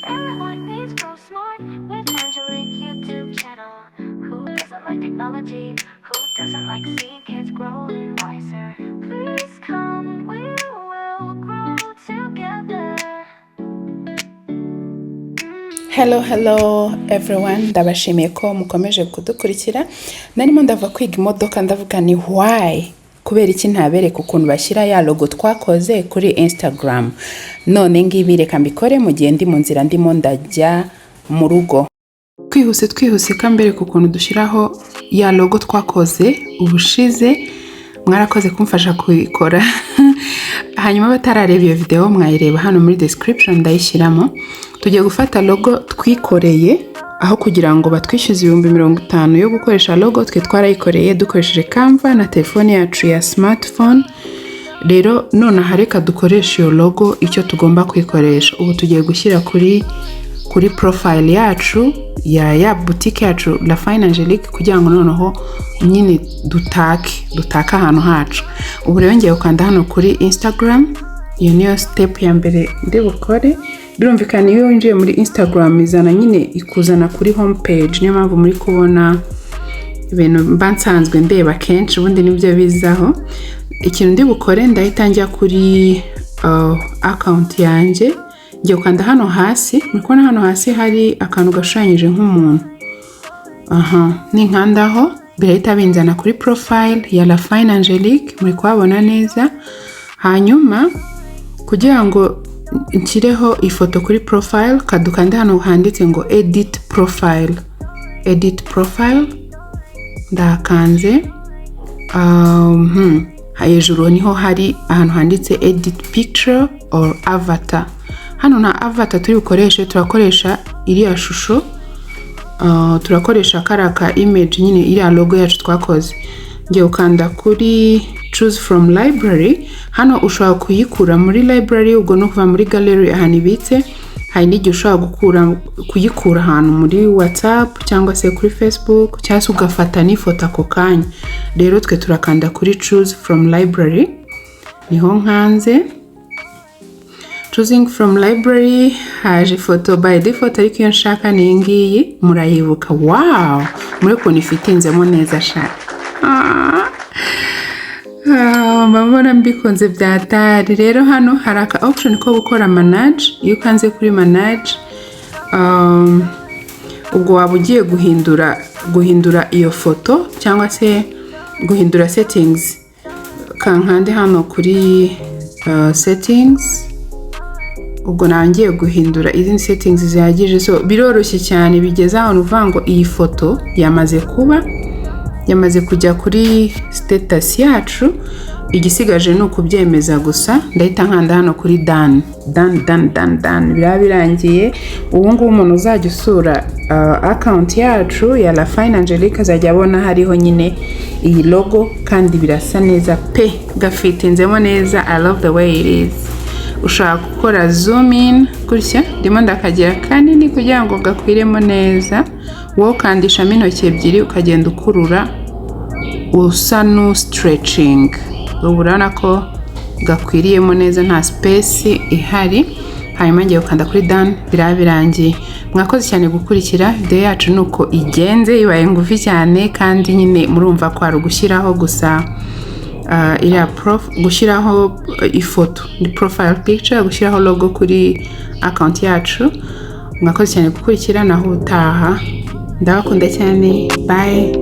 Everyone needs to smart with Angelique YouTube channel. Who doesn't like technology? Who doesn't like seeing kids growing wiser? Please come, we will grow together. Hello everyone, ndabashimiye ko mukomeje kudukurikira. Narimo ndava kwiga imodoka ndavuga ni why kubera iki ntabereka ukuntu bashyira ya logo twakoze kuri Instagram. None ngibi reka mbikore mu gihe ndi mu nzira ndimo ndajya mu rugo. Twihuse kambereka ukuntu dushyiraho ya logo twakoze ubushize. Mwarakoze kumfasha kuyikora. Hanyuma batarareba iyo video mwayireba hano muri description ndayishyiramo. Tugiye gufata logo twikoreye aho kugira ngo batwishyuze 50 yo gukoresha logo twe twarayikoreye dukoresheje Canva na telefone yacu ya smartphone. Rero none hareka dukoresha iyo logo icyo tugomba kwikoresha. Ubu tugiye gushyira kuri profile yacu ya boutique yacu La Fine Angelique kugira ngo noneho nyine dutaka ahantu hacu. Ubu rero ngiye gukanda hano kuri Instagram. Iyo niyo step ya mbere ndi bukore. Birumvikana iyo winjiye muri Instagram izana nyine ikuzana kuri home page. Niyo mpamvu muri kubona ibintu mbansanzwe ndeba kenshi ubundi nibyo bizaho. Ikintu ndi bukore ndahita njya kuri account yanjye. Ngiye gukanda hano hasi. Mukubona hano hasi hari akantu gashushanyije nk'umuntu. Ninkandaho birahita binzana kuri profile ya La Fine Angelique. Muri kuhabona neza. Hanyuma kugira ngo nshyireho ifoto kuri profile kadukanda hano handitse ngo edit profile ndakanze. Hejuru niho hari ahantu handitse edit picture or avatar. Hano na avatar turi bukoreshe turakoresha iriya shusho. Turakoresha karaka image nyine iriya logo yacu twakoze. Ngiye gukanda kuri choose from library. Hano ushobora kuyikura muri library ubwo no kuva muri gallery ahantu ibitse. Hari n'igihe ushobora kuyikura ahantu muri WhatsApp cyangwa se kuri Facebook cyangwa se ugafata n'ifoto ako kanya. Rero twe turakanda kuri choose from library. Niho nkanze choosing from library. Haje photo by default ariko iyo nshaka ni ngiyi murayibuka. Wow, muri kuntu ifitinzemo neza sha. Mbona mbikunze byatari. Rero hano hari aka option ko gukora manage. Iyo ukanze kuri manage ubwo waba ugiye guhindura iyo foto cyangwa se guhindura settings. Kankande hano kuri settings. Ubwo nangiye guhindura izindi settings zihagije. So biroroshye cyane bigeza aho uvuga ngo iyi foto yamaze kujya kuri status yacu. Igisigaje no kubyemeza gusa. Ndahita nkanda hano kuri done. Birangiye. Ubu ngubu umuntu uzajya usura account yacu ya La Fine Angelique azajya abona hariho nyine iyi logo kandi birasa neza pe gafitinzemo neza. I love the way it is. Ushaka gukora zoom in gutya ndimo ndakagira kanini kugira ngo gakwiremo neza. Wowe kandishamo intoki ebyiri ukagenda ukurura usa no stretching. Urabona ko gakwiriyemo neza nta space ihari. Hanyuma ngiye gukanda kuri done. Birangiye. Mwakoze cyane gukurikira video yacu nuko igenze ibaye ngufi cyane kandi nyine murumva ko ari gushyiraho gusa gushyiraho ifoto ni profile picture, gushyiraho logo kuri account yacu. Mwakoze cyane gukurikira naho utaha. Ndabakunda cyane. Bye.